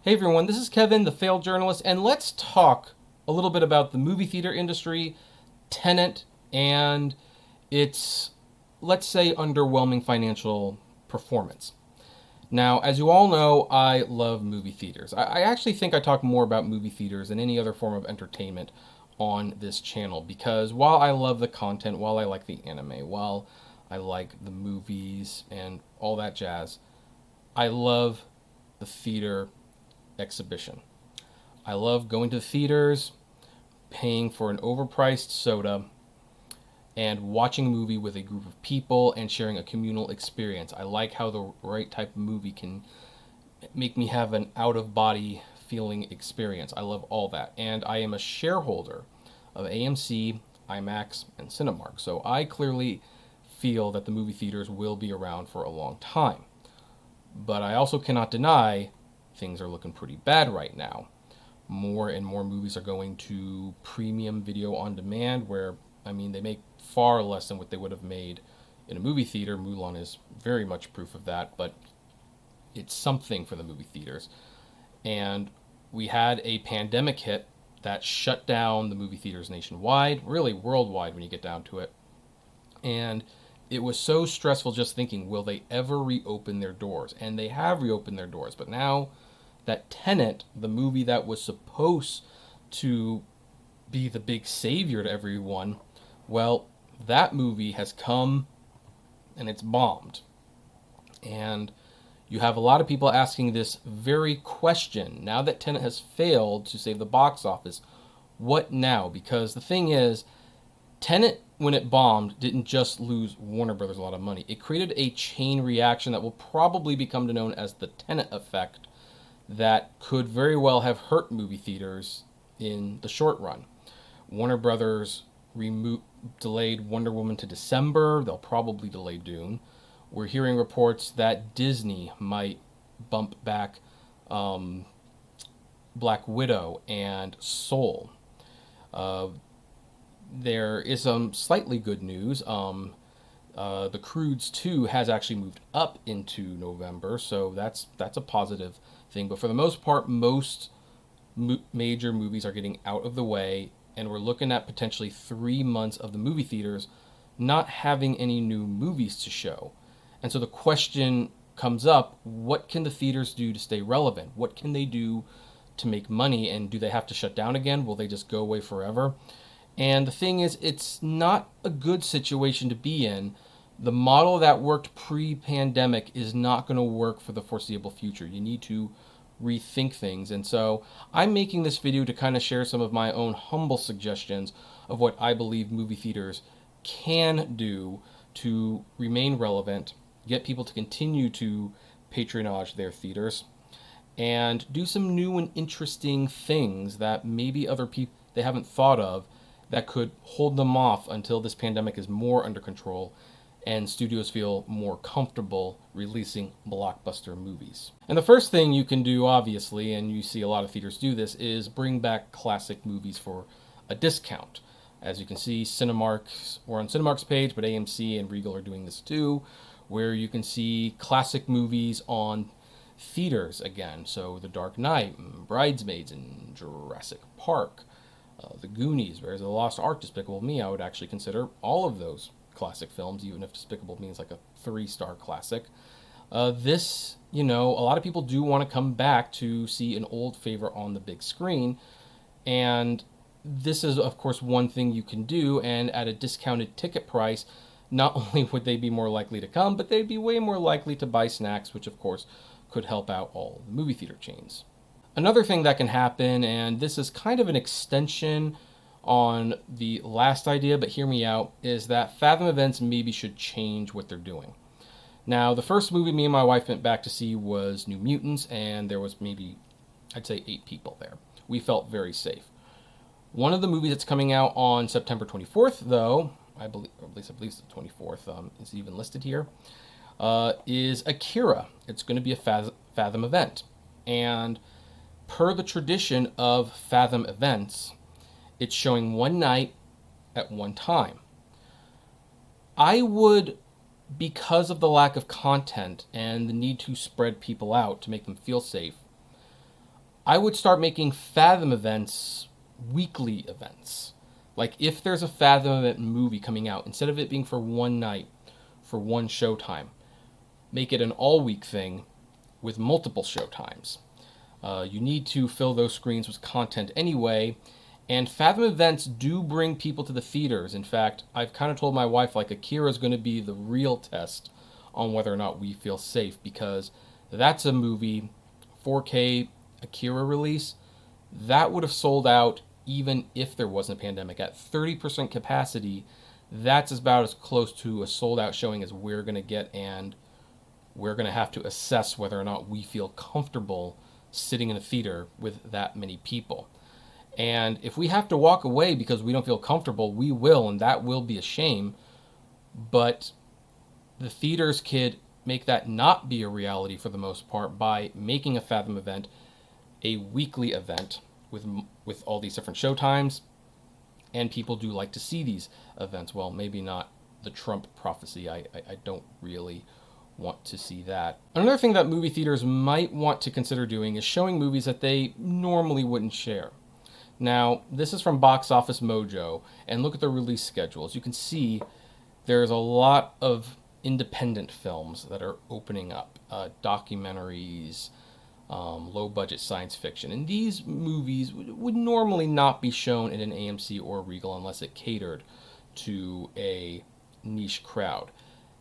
Hey everyone, this is Kevin, the failed journalist, and let's talk a little bit about the movie theater industry, Tenet, and its, let's say, underwhelming financial performance. Now, as you all know, I love movie theaters. I actually think I talk more about movie theaters than any other form of entertainment on this channel because while I love the content, while I like the anime, while I like the movies and all that jazz, I love the theater exhibition. I love going to the theaters, paying for an overpriced soda, and watching a movie with a group of people and sharing a communal experience. I like how the right type of movie can make me have an out of body feeling experience. I love all that. And I am a shareholder of AMC, IMAX, and Cinemark. So I clearly feel that the movie theaters will be around for a long time. But I also cannot deny things are looking pretty bad right now. More and more movies are going to premium video on demand, where, they make far less than what they would have made in a movie theater. Mulan is very much proof of that, but it's something for the movie theaters. And we had a pandemic hit that shut down the movie theaters nationwide, really worldwide when you get down to it. And it was so stressful just thinking, will they ever reopen their doors? And they have reopened their doors, but now that Tenet, the movie that was supposed to be the big savior to everyone, well, that movie has come and it's bombed. And you have a lot of people asking this very question. Now that Tenet has failed to save the box office, what now? Because the thing is, Tenet, when it bombed, didn't just lose Warner Brothers a lot of money. It created a chain reaction that will probably become known as the Tenet effect, that could very well have hurt movie theaters in the short run. Warner Brothers delayed Wonder Woman to December. They'll probably delay Dune. We're hearing reports that Disney might bump back Black Widow and Soul. There is some slightly good news. The Croods 2 has actually moved up into November, so that's a positive thing. But for the most part, most major movies are getting out of the way, and we're looking at potentially 3 months of the movie theaters not having any new movies to show. And so the question comes up, what can the theaters do to stay relevant? What can they do to make money? And do they have to shut down again? Will they just go away forever? And the thing is, it's not a good situation to be in. The model that worked pre-pandemic is not going to work for the foreseeable future. You need to rethink things. And so I'm making this video to kind of share some of my own humble suggestions of what I believe movie theaters can do to remain relevant, get people to continue to patronage their theaters, and do some new and interesting things that maybe other people they haven't thought of that could hold them off until this pandemic is more under control and studios feel more comfortable releasing blockbuster movies. And the first thing you can do, obviously, and you see a lot of theaters do this, is bring back classic movies for a discount. As you can see, we're on Cinemark's page, but AMC and Regal are doing this too, where you can see classic movies on theaters again. So The Dark Knight, Bridesmaids, and Jurassic Park. The Goonies, Raiders of the Lost Ark, Despicable Me. I would actually consider all of those classic films, even if Despicable Me is like a 3-star classic. A lot of people do want to come back to see an old favorite on the big screen, and this is, of course, one thing you can do, and at a discounted ticket price, not only would they be more likely to come, but they'd be way more likely to buy snacks, which, of course, could help out all the movie theater chains. Another thing that can happen, and this is kind of an extension on the last idea, but hear me out, is that Fathom Events maybe should change what they're doing. Now, the first movie me and my wife went back to see was New Mutants, and there was maybe, I'd say, 8 people there. We felt very safe. One of the movies that's coming out on September 24th, though, I believe it's the 24th, is even listed here, is Akira. It's going to be a Fathom event. And per the tradition of Fathom Events, it's showing one night at one time. I would, because of the lack of content and the need to spread people out to make them feel safe, I would start making Fathom events weekly events. Like if there's a Fathom event movie coming out, instead of it being for one night, for one showtime, make it an all week thing with multiple showtimes. You need to fill those screens with content anyway, and Fathom events do bring people to the theaters. In fact, I've kind of told my wife like Akira is going to be the real test on whether or not we feel safe, because that's a movie, 4K Akira release, that would have sold out even if there wasn't a pandemic. At 30% capacity, that's about as close to a sold out showing as we're going to get, and we're going to have to assess whether or not we feel comfortable sitting in a theater with that many people. And if we have to walk away because we don't feel comfortable, we will, and that will be a shame. But the theaters could make that not be a reality for the most part by making a Fathom event a weekly event with all these different showtimes, and people do like to see these events. Well, maybe not the Trump prophecy. I don't really want to see that. Another thing that movie theaters might want to consider doing is showing movies that they normally wouldn't share. Now, this is from Box Office Mojo, and look at the release schedules. You can see there's a lot of independent films that are opening up, documentaries, low-budget science fiction. And these movies would normally not be shown in an AMC or Regal unless it catered to a niche crowd.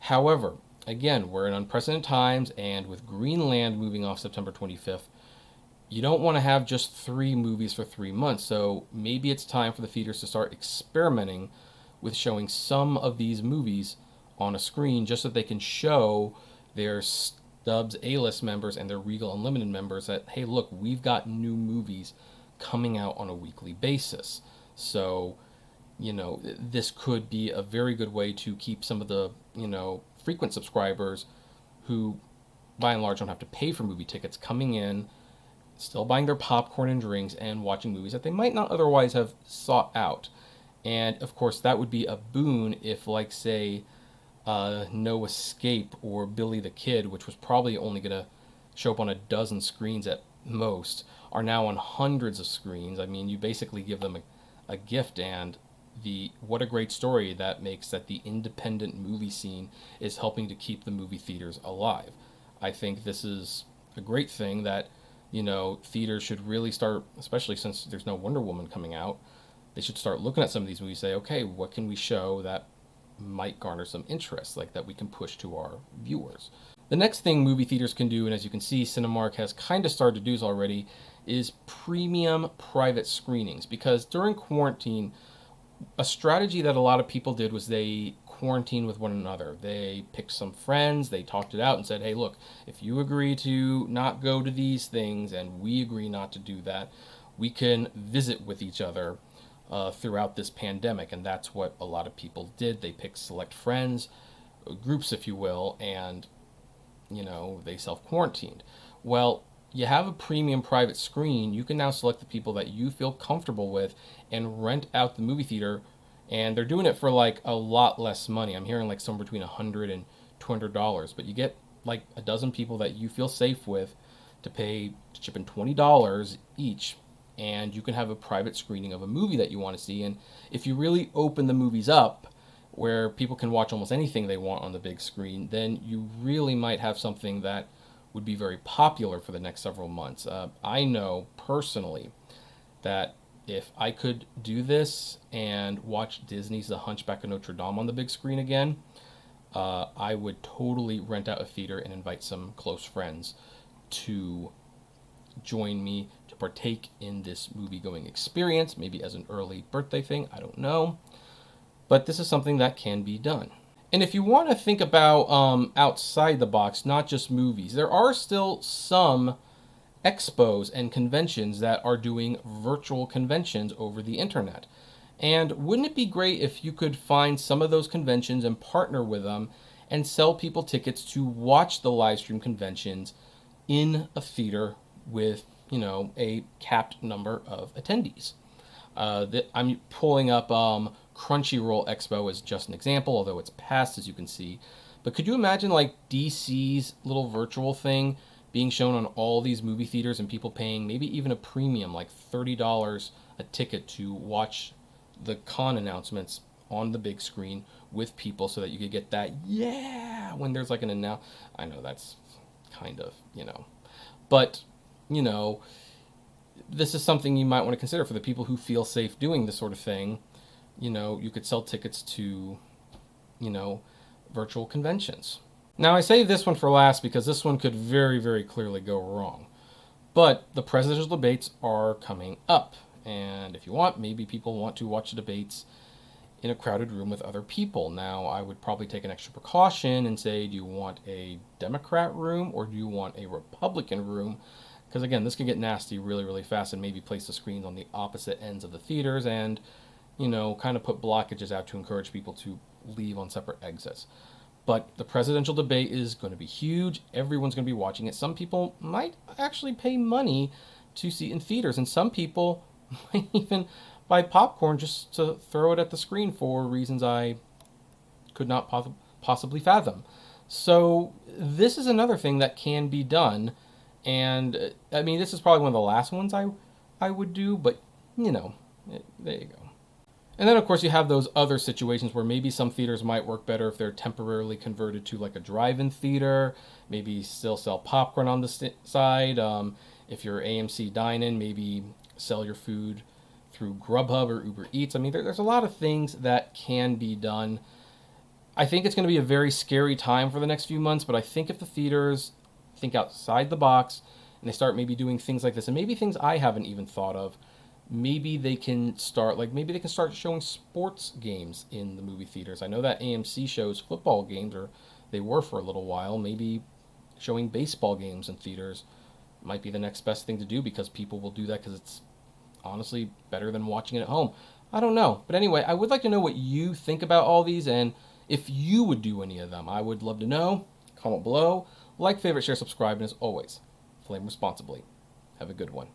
However, again, we're in unprecedented times, and with Greenland moving off September 25th, you don't want to have just 3 movies for 3 months. So maybe it's time for the theaters to start experimenting with showing some of these movies on a screen, just so that they can show their Stubbs A-list members and their Regal Unlimited members that, hey, look, we've got new movies coming out on a weekly basis. So, this could be a very good way to keep some of the, frequent subscribers who, by and large, don't have to pay for movie tickets coming in, still buying their popcorn and drinks, and watching movies that they might not otherwise have sought out. And, of course, that would be a boon if, like, say, No Escape or Billy the Kid, which was probably only going to show up on a dozen screens at most, are now on hundreds of screens. I mean, you basically give them a gift, and what a great story that makes, that the independent movie scene is helping to keep the movie theaters alive. I think this is a great thing that, theaters should really start, especially since there's no Wonder Woman coming out, they should start looking at some of these movies and say, okay, what can we show that might garner some interest, like that we can push to our viewers. The next thing movie theaters can do, and as you can see, Cinemark has kind of started to do this already, is premium private screenings. Because during quarantine, a strategy that a lot of people did was they quarantined with one another. They picked some friends, they talked it out and said, hey, look, if you agree to not go to these things and we agree not to do that, we can visit with each other throughout this pandemic. And that's what a lot of people did. They picked select friends, groups if you will, and they self-quarantined. Well, you have a premium private screen, you can now select the people that you feel comfortable with and rent out the movie theater, and they're doing it for like a lot less money. I'm hearing like somewhere between $100 and $200, but you get like a dozen people that you feel safe with to chip in $20 each, and you can have a private screening of a movie that you want to see. And if you really open the movies up where people can watch almost anything they want on the big screen, then you really might have something that would be very popular for the next several months. I know personally that if I could do this and watch Disney's The Hunchback of Notre Dame on the big screen again, I would totally rent out a theater and invite some close friends to join me to partake in this movie-going experience, maybe as an early birthday thing, I don't know. But this is something that can be done. And if you want to think about outside the box, not just movies, there are still some expos and conventions that are doing virtual conventions over the internet. And wouldn't it be great if you could find some of those conventions and partner with them and sell people tickets to watch the live stream conventions in a theater with, a capped number of attendees? I'm pulling up Crunchyroll Expo as just an example, although it's past, as you can see. But could you imagine like DC's little virtual thing being shown on all these movie theaters and people paying maybe even a premium, like $30 a ticket to watch the con announcements on the big screen with people so that you could get that, yeah, when there's like an announce. I know that's kind of, but, you know, this is something you might want to consider for the people who feel safe doing this sort of thing. You could sell tickets to, you know, virtual conventions. Now, I say this one for last because this one could very, very clearly go wrong. But the presidential debates are coming up. And if you want, maybe people want to watch the debates in a crowded room with other people. Now, I would probably take an extra precaution and say, do you want a Democrat room or do you want a Republican room? Because again, this can get nasty really, really fast, and maybe place the screens on the opposite ends of the theaters and, kind of put blockages out to encourage people to leave on separate exits. But the presidential debate is going to be huge. Everyone's going to be watching it. Some people might actually pay money to see in theaters, and some people might even buy popcorn just to throw it at the screen for reasons I could not possibly fathom. So this is another thing that can be done. And I mean, this is probably one of the last ones I would do, but there you go. And then, of course, you have those other situations where maybe some theaters might work better if they're temporarily converted to like a drive-in theater, maybe still sell popcorn on the side. If you're AMC Dine-In, maybe sell your food through Grubhub or Uber Eats. I mean, there's a lot of things that can be done. I think it's going to be a very scary time for the next few months, but I think if the theaters think outside the box and they start maybe doing things like this, and maybe things I haven't even thought of, maybe they can start showing sports games in the movie theaters. I know that AMC shows football games, or they were for a little while. Maybe showing baseball games in theaters might be the next best thing to do, because people will do that because it's honestly better than watching it at home. I don't know. But anyway, I would like to know what you think about all these, and if you would do any of them. I would love to know. Comment below. Like, favorite, share, subscribe, and as always, flame responsibly. Have a good one.